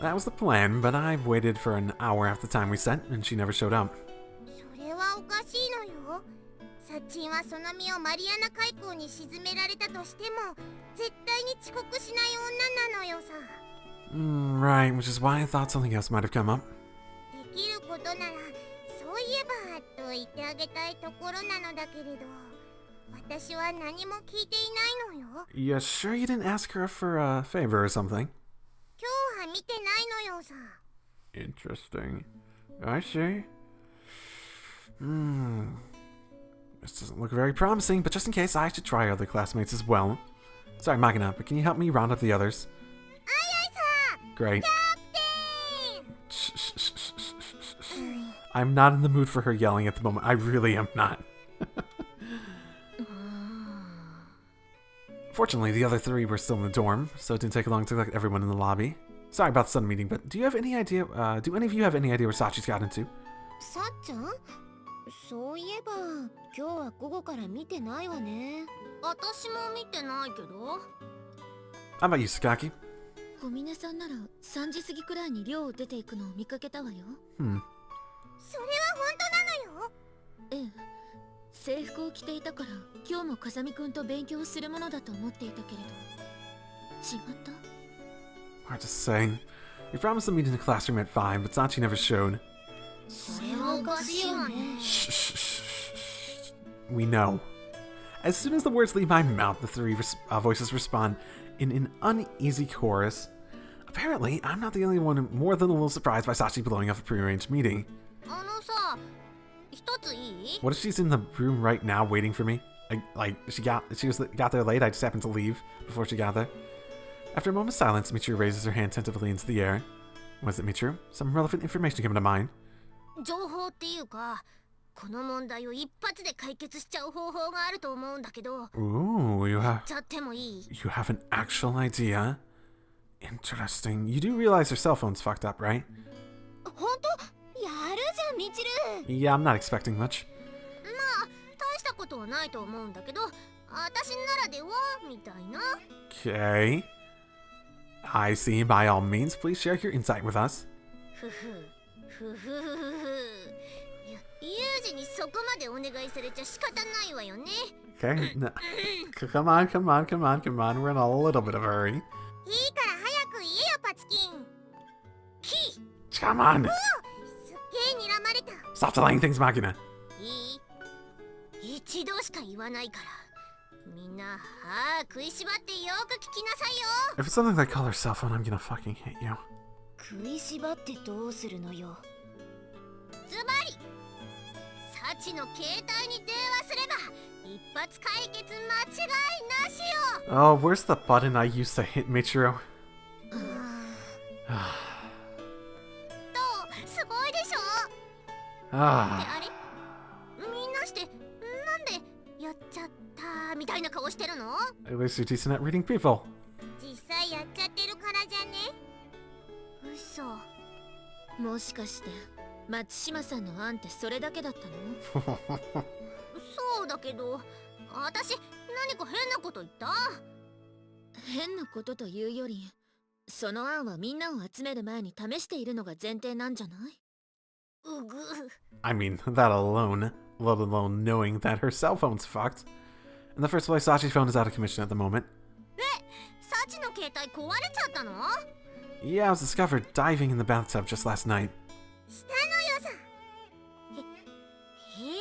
That was the plan, but I've waited for an hour after the time we set, and she never showed up. Right, which is why I thought something else might have come up. You sure you didn't ask her for a favor or something? Interesting. I see. This doesn't look very promising, but just in case, I should try other classmates as well. Sorry, Makina, but can you help me round up the others? Great. I'm not in the mood for her yelling at the moment. I really am not. Fortunately, the other 3 were still in the dorm, so it didn't take long to collect everyone in the lobby. Sorry about the sudden meeting, but do you have any idea, do any of you have any idea where Sachi's got into? Sa-chan? そういえば、今日は午後から見てないわね。私も見てないけど。How about you, Sakaki? 小峰さんなら3時過ぎくらいに寮を出ていくのを見かけたわよ。それは本当なのよ。ええ。制服を着ていたから、今日も風見くんと勉強するものだと思っていたけれど。違った？ Hard to say. We promised to meet in the classroom at 5, but Sachi never showed. Shh. We know. As soon as the words leave my mouth, the 3 voices respond in an uneasy chorus. Apparently, I'm not the only one more than a little surprised by Sachi blowing off a prearranged meeting. What if she's in the room right now waiting for me? She got there late, I just happened to leave before she got there. After a moment's silence, Michiru raises her hand tentatively into the air. Was it Michiru? Some relevant information came to mind. Ooh, you have an actual idea? Interesting. You do realize her cell phone's fucked up, right? Yeah, I'm not expecting much. Okay. I see. By all means, please share your insight with us. Okay. No. Come on. We're in a little bit of a hurry. Come on. Stop delaying things, Makina. If it's something like call her cell phone, I'm gonna fucking hit you. Oh, where's the button I used to hit Michiru? At least you're decent at reading people. 実際やっちゃってるからじゃね。嘘。もしかして松島さんの案ってそれだけだったの？そうだけど、私何か変なこと言った？変なことというより、その案はみんなを集める前に試しているのが前提なんじゃない？うぐ。I mean, that alone, let alone knowing that her cell phone's fucked. In the first place, Sachi's phone is out of commission at the moment. サチの携帯壊れちゃったの？ Yeah, I was discovered diving in the bathtub just last night. したのよさ。へえ、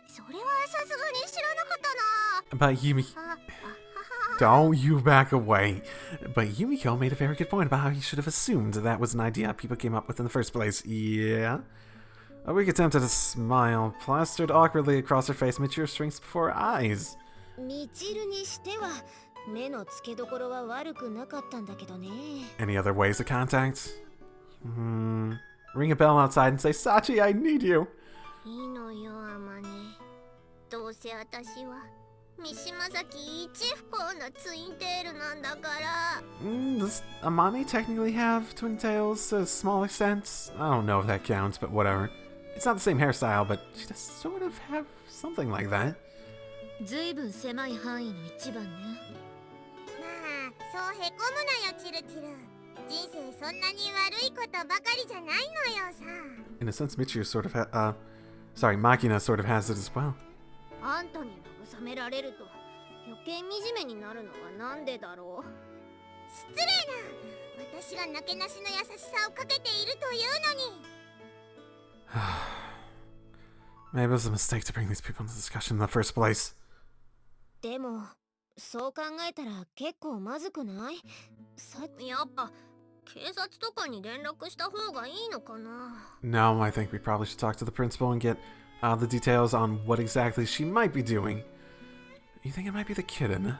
それはさすがに知らなかったな。 But Don't you back away. But Yumiko made a very good point about how he should have assumed that was an idea people came up with in the first place. Yeah? A weak attempt at a smile plastered awkwardly across her face, Michiru shrinks before her eyes. みちるにしては目の付けどころは悪くなかったんだけどね。 Any other ways of contact? Ring a bell outside and say, Sachi, I need you. いいのよ、あまね。どうせ私は三島崎一不幸なツインテールなんだから。Does Amane technically have twin tails to a small extent? I don't know if that counts, but whatever. It's not the same hairstyle, but she does sort of have something like that. ずいぶん狭い範囲の一番ね。まあ、そうへこむなよ、チルチル。人生そんなに悪いことばかりじゃないのよさ。In a sense, Michiru sort of Makina sort of has it as well. あんたに慰められると余計惨めになるのはなんでだろう。失礼な。私がなけなしの優しさをかけているというのに。Maybe it was a mistake to bring these people into discussion in the first place. でもそう考えたら結構まずくない？やっぱ警察とかに連絡した方がいいのかな？ No, I think we probably should talk to the principal and get the details on what exactly she might be doing. You think it might be the kitten?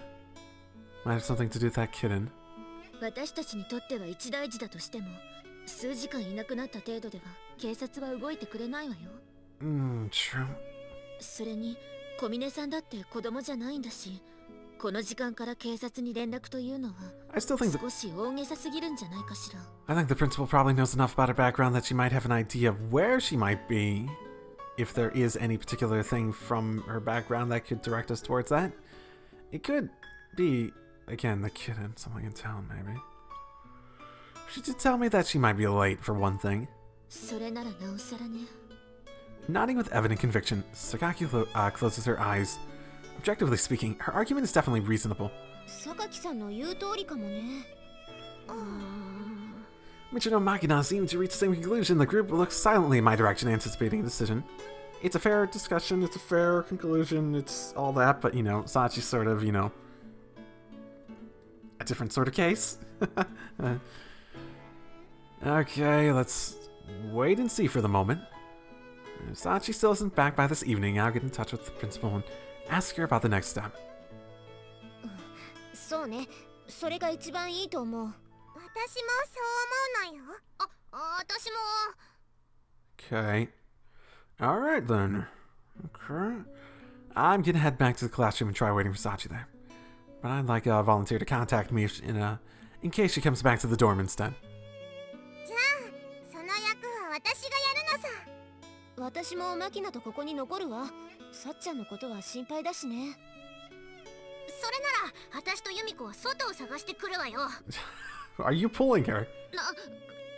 Might have something to do with that kitten. 私たちにとっては一大事だとしても、数時間いなくなった程度では警察は動いてくれないわよ。True. それに小峰さんだって子供じゃないんだし、この時間から警察に連絡というのは I still think 少し大げさすぎるんじゃないかしら。I think the principal probably knows enough about her background that she might have an idea of where she might be. If there is any particular thing from her background that could direct us towards that. It could be, again, the kitten, something in town, maybe. She did tell me that she might be late, for one thing. それならなおさらね。 Nodding with evident conviction, Sakaki closes her eyes. Objectively speaking, her argument is definitely reasonable. 榊さんの言う通りかもね。Michino and Makina seem to reach the same conclusion. The group looks silently in my direction, anticipating a decision. It's a fair discussion, it's a fair conclusion, it's all that, but, Sachi's sort of, a different sort of case. Okay, let's wait and see for the moment. If Sachi still isn't back by this evening, I'll get in touch with the principal and ask her about the next step. そうね、それが一番いいと思う。私もそう思うのよ。私も。 Okay. Alright then. Okay. I'm gonna head back to the classroom and try waiting for Sachi there. But I'd like a volunteer to contact me in case she comes back to the dorm instead. じゃあ、その役は私がやるのさ。私もマキナとここに残るわ。さっちゃんのことは心配だしね。それなら、私とユミコは外を探してくるわよ。Are you pulling her?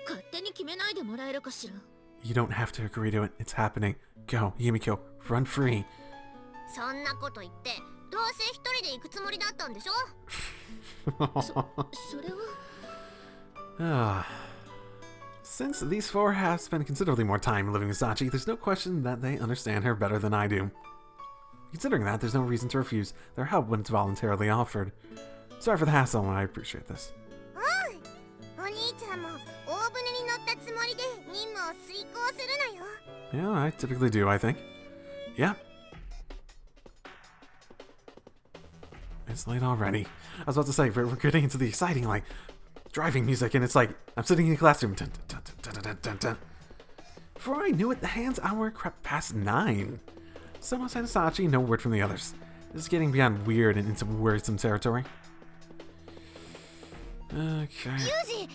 勝手に決めないでもらえるかしら。You don't have to agree to it. It's happening. Go, Yumiko. Run free. そんなこと言って、どうせ一人で行くつもりだったんでしょ？それは。Since these four have spent considerably more time living with Sachi, there's no question that they understand her better than I do. Considering that, there's no reason to refuse their help when it's voluntarily offered. Sorry for the hassle, I appreciate this. お兄ちゃんも大船に乗ったつもりで任務を遂行するのよ。Yeah, I typically do, I think. Yeah. It's late already. I was about to say, we're getting into the exciting, driving music, and it's like, I'm sitting in the classroom. Dun, dun, dun, dun, dun, dun, dun. Before I knew it, the hands hour crept past 9. Someone said Sachi, no word from the others. This is getting beyond weird and into worrisome territory. Okay. Yuuji!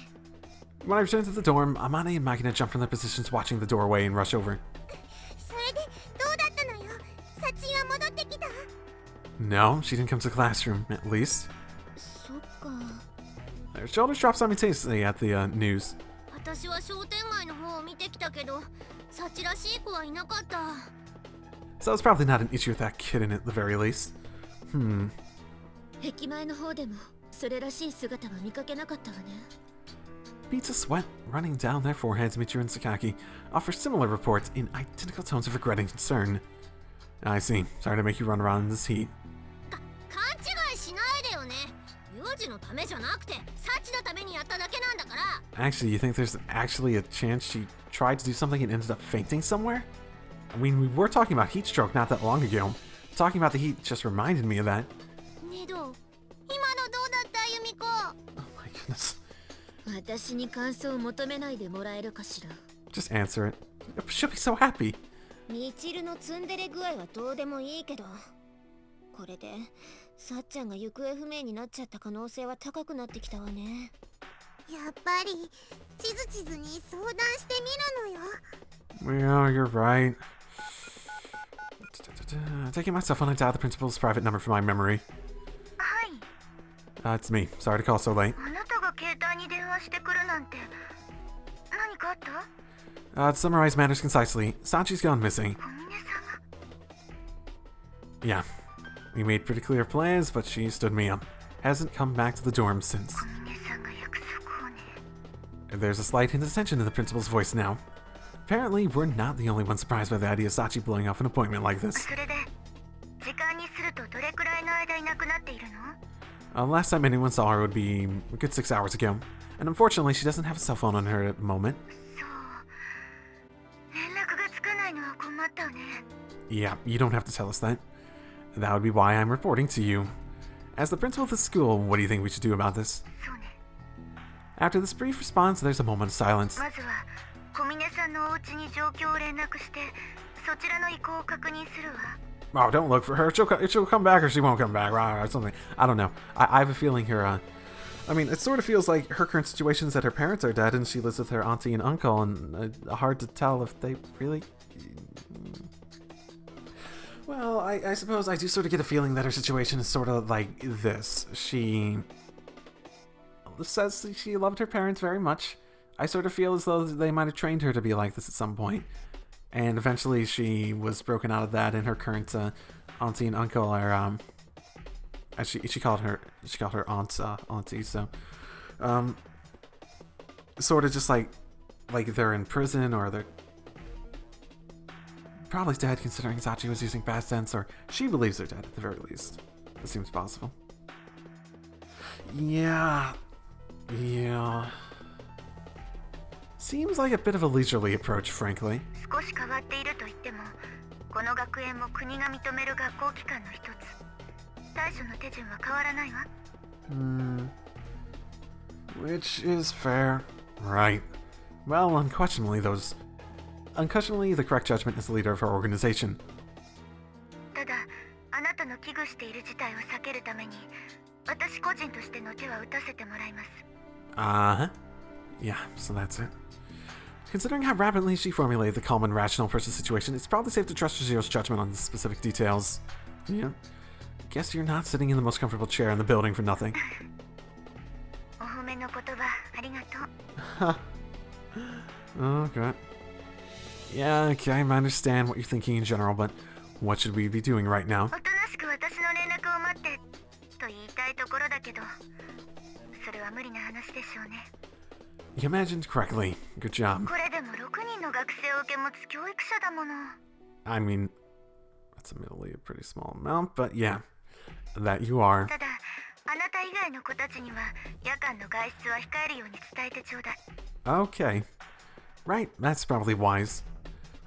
When I return to the dorm, Amane and Makina jump from their positions watching the doorway and rush over. それでどうだったのよ。サチは戻ってきた。 No, she didn't come to the classroom, at least. そっか。 Their shoulders drop simultaneously at the news. 私は商店街の方を見てきたけど、サチらしい子はいなかった。 So it's probably not an issue with that kid in it at the very least. 駅前の方でもそれらしい姿は見かけなかったわね。 Beads of sweat running down their foreheads, Michiru and Sakaki offer similar reports in identical tones of regret and concern. I see. Sorry to make you run around in this heat. 勘違いしないでよね。ユージのためじゃなくて、サチのためにやっただけなんだから。 Actually, you think there's actually a chance she tried to do something and ended up fainting somewhere? I mean, we were talking about heat stroke not that long ago. Talking about the heat just reminded me of that. ねど、今のどうだったユミコ。 Oh my goodness. 私に感想を求めないでもらえるかしら。 Just answer it. She'll be so happy. ミチルのツンデレ具合はどうでもいいけど、これでさっちゃんが行方不明になっちゃった可能性は高くなってきたわね。やっぱりチズチズに相談してみるのよ。 Well, you're right. Taking my cell phone, I dialed the principal's private number from my memory. はい。 It's me. Sorry to call so late. あなたが携帯に電話してくるなんて何かあった？ To summarize matters concisely, Sachi's gone missing. 小峰さんが。 Yeah, we made pretty clear plans, but she stood me up. Hasn't come back to the dorm since. 小峰さんが約束をね。 There's a slight hint of tension in the principal's voice now. Apparently, we're not the only ones surprised by the idea of Sachi blowing off an appointment like this. それで時間にするとどれくらいの間いなくなっているの？ Last time anyone saw her would be a good 6 hours ago. And unfortunately, she doesn't have a cell phone on her at the moment. そう。連絡がつかないのは困ったわね。 Yeah, you don't have to tell us that. That would be why I'm reporting to you. As the principal of the school, what do you think we should do about this? そうね。 After this brief response, there's a moment of silence. まずは小峰さんのお家に状況を連絡してそちらの意向を確認するわ。 Oh, don't look for her. She'll come back or she won't come back. Or something. I don't know. I have a feeling her, I mean, it sort of feels like her current situation is that her parents are dead and she lives with her auntie and uncle, and hard to tell if they really... Well, I suppose I do sort of get a feeling that her situation is sort of like this. She says she loved her parents very much. I sort of feel as though they might have trained her to be like this at some point. And eventually she was broken out of that, and her current auntie and uncle are, as she called her aunts, auntie, so, sort of just like they're in prison, or they're probably dead, considering Sachi was using past tense, or she believes they're dead at the very least. It seems possible. Yeah. Seems like a bit of a leisurely approach, frankly. 少し変わっていると言っても、この学園も国が認める学校機関の一つ。対処の手順は変わらないわ。Which is fair. Right. Well, unquestionably, the correct judgment is the leader of her organization. ただ、あなたの危惧している事態を避けるために、私個人としての手は打たせてもらいます。Uh-huh. Yeah, so that's it. Considering how rapidly she formulated the calm and rational person's situation, it's probably safe to trust Shiro's judgment on the specific details. Yeah. Guess you're not sitting in the most comfortable chair in the building for nothing. お褒めの言葉ありがとう。Okay. Yeah, okay, I understand what you're thinking in general, but what should we be doing right now? おとなしく私の連絡を待ってと言いたいところだけど、それは無理な話でしょうね。You imagined correctly. Good job. これでも6人の学生を受け持つ教育者だもの。I mean, that's admittedly a pretty small amount, but yeah, that you are. ただ、あなた以外の子たちには夜間の外出は控えるように伝えてちょうだい。Okay. Right, that's probably wise.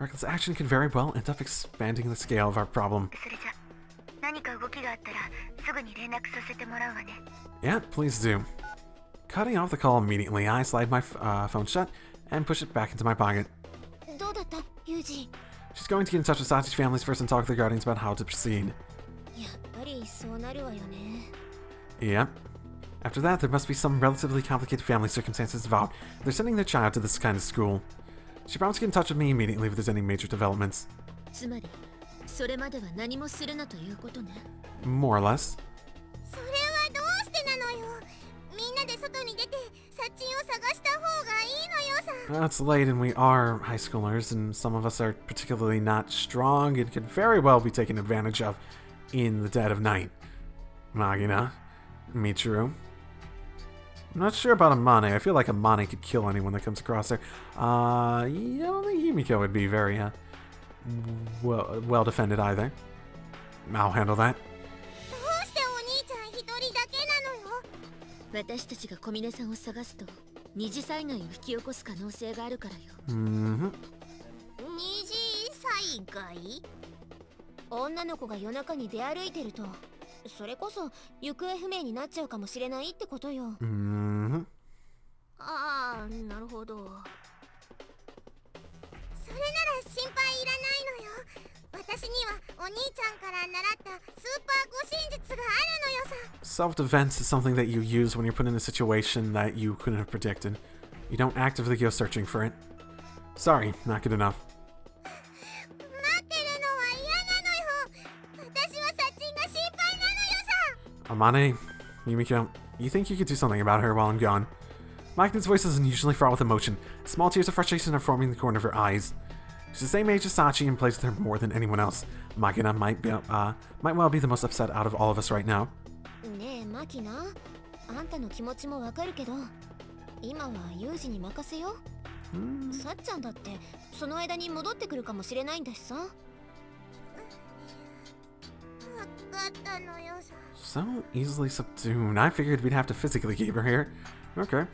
Reckless action could very well end up expanding the scale of our problem. それじゃ、何か動きがあったらすぐに連絡させてもらうわね。Yeah, please do. Cutting off the call immediately, I slide my phone shut and push it back into my pocket. どうだった、ユージ？ She's going to get in touch with Sachi's families first and talk to the guardians about how to proceed. やっぱりそうなるわよね。 Yep. After that, there must be some relatively complicated family circumstances involved. They're sending their child to this kind of school. She promised to get in touch with me immediately if there's any major developments. つまりそれまでは何もするなということね。 More or less. それはどうしてなのよ。みんなで外に出てサチンを探した方がいいのよさ。 It's late and we are high schoolers, and some of us are particularly not strong and could very well be taken advantage of in the dead of night. Magina, Michiru. I'm not sure about Amane. I feel like Amane could kill anyone that comes across her. I don't think Himiko would be very well defended either. I'll handle that. どうしてお兄ちゃん一人だけなのよ。私たちが小峰さんを探すと二次災害を引き起こす可能性があるからよ。Mm-hmm. 二次災害？女の子が夜中に出歩いてると、それこそ行方不明になっちゃうかもしれないってことよ。Mm-hmm. ああ、なるほど。それなら心配いらないのよ。私にはお兄ちゃんから習ったスーパー護身術があるのよさ。 Self-defense is something that you use when you're put in a situation that you couldn't have predicted. You don't actively go searching for it. Sorry, not good enough. 待ってるのは嫌なのよ。私はサチンが心配なのよさ。 Amane, Yumiko, you think you could do something about her while I'm gone? Makina's voice is unusually fraught with emotion. Small tears of frustration are forming the corner of her eyes. She's the same age as Sachi and plays with her more than anyone else. Makina might well be the most upset out of all of us right now. ねえマキナ、あんたの気持ちもわかるけど、今はユージに任せよ。さっちゃんだってその間に戻ってくるかもしれないんだしさ。わかったのよさ。 So easily subdued. I figured we'd have to physically keep her here. Okay.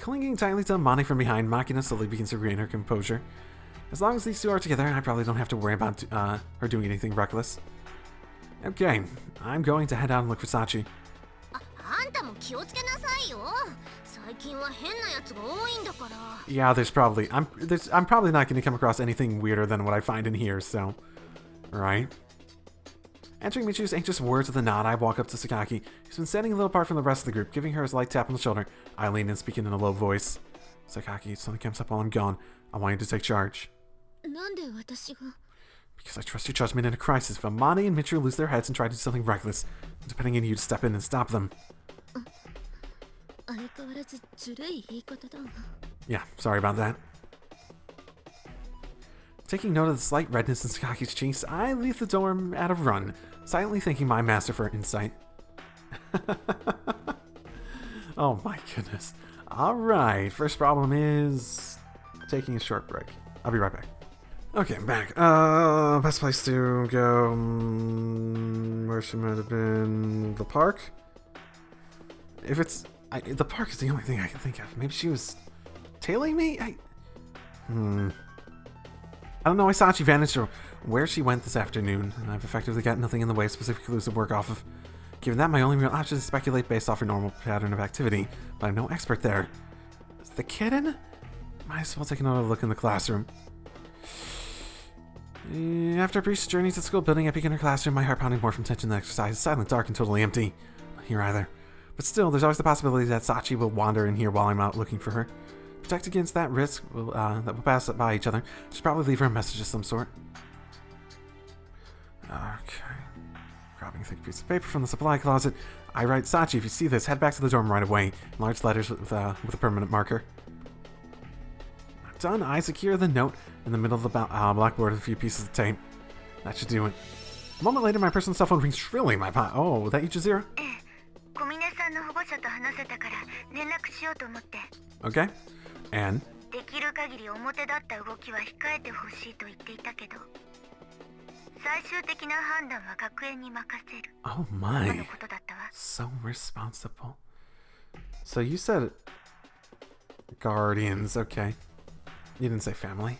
Clinging tightly to Amane from behind, Makina slowly begins to regain her composure. As long as these two are together, I probably don't have to worry about her doing anything reckless. Okay, I'm going to head out and look for Sachi. あんたも気をつけなさいよ。最近は変なやつが多いんだから。 Yeah, I'm probably not going to come across anything weirder than what I find in here, so. Alright. Answering Michiru's anxious words with a nod, I walk up to Sakaki, who's been standing a little apart from the rest of the group, giving her a slight tap on the shoulder. I lean in, speaking in a low voice. Sakaki, if something comes up while I'm gone, I want you to take charge. なんで私が？ Because I trust your judgment in a crisis. If Amane and Michiru lose their heads and try to do something reckless, I'm depending on you to step in and stop them. 相変わらずずるい言い方だ。 Yeah, sorry about that. Taking note of the slight redness in Sakaki's cheeks, I leave the dorm at a run, silently thanking my master for insight. Oh my goodness. Alright, first problem is taking a short break. I'll be right back. Okay, I'm back. Best place to go. Where she might have been. The park? If it's. The park is the only thing I can think of. Maybe she was tailing me? I don't know why Sachi vanished or where she went this afternoon. I've effectively got nothing in the way of specific clues to work off of. Given that, my only real option is to speculate based off her normal pattern of activity, but I'm no expert there. Is the kid in? Might as well take another look in the classroom. After a brief journey to the school building, I peek in her classroom, my heart pounding more from tension than exercise. Silent, dark, and totally empty. Not here either. But still, there's always the possibility that Sachi will wander in here while I'm out looking for her. To protect against that risk that we'll pass by each other, I should probably leave her a message of some sort. Okay. Grabbing a thick piece of paper from the supply closet, I write, Sachi, if you see this, head back to the dorm right away. In large letters with a permanent marker. Done, I secure the note in the middle of the blackboard with a few pieces of tape. That should do it. A moment later, my personal cell phone rings shrilly in my pot. Oh, was that you, Jazira? Okay. And? Oh my. So responsible. So you said guardians, okay. You didn't say family.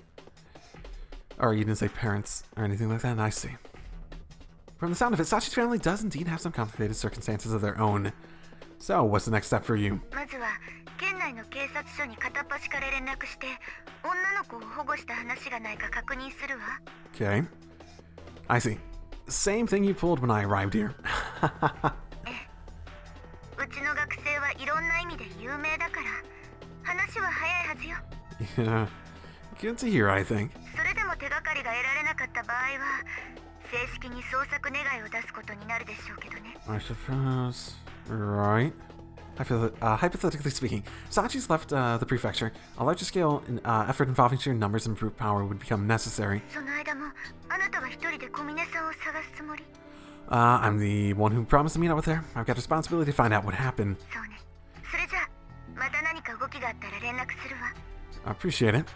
Or you didn't say parents or anything like that, I see. From the sound of it, Sachi's family does indeed have some complicated circumstances of their own. So, what's the next step for you? Okay. I see. Same thing you pulled when I arrived here. うちの学生はいろんな意味で有名だから話は早いはずよ。 Yeah, good to hear, I think. それでも手がかりが得られなかった場合は正式に捜索願いを出すことになるでしょうけどね。 I suppose. Right. Hypothetically speaking, Sachi's left the prefecture. A larger scale effort involving sheer numbers and brute power would become necessary. その間もあなたが一人で小峰さんを探すつもり？ I'm the one who promised to meet up with her. I've got a responsibility to find out what happened. そうね。それじゃあまた何か動きがあったら連絡するわ。 I appreciate it.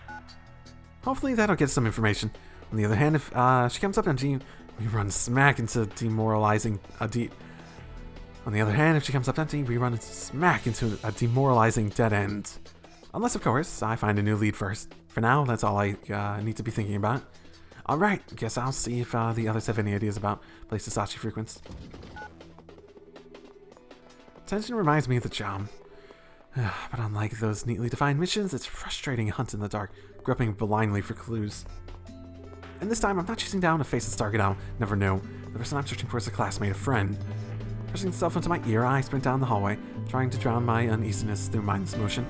Hopefully that'll get some information. On the other hand, if she comes up empty, we run smack into demoralizing On the other hand, if she comes up empty, we run smack into a demoralizing dead end. Unless, of course, I find a new lead first. For now, that's all I need to be thinking about. Alright, guess I'll see if the others have any ideas about places Sachi frequents. Tension reminds me of the job. But unlike those neatly defined missions, it's frustrating a hunt in the dark, groping blindly for clues. And this time, I'm not chasing down a faceless target I'll never know. The person I'm searching for is a classmate, a friend. Pushing the cell phone to my ear, I sprint down the hallway, trying to drown my uneasiness through mindless motion.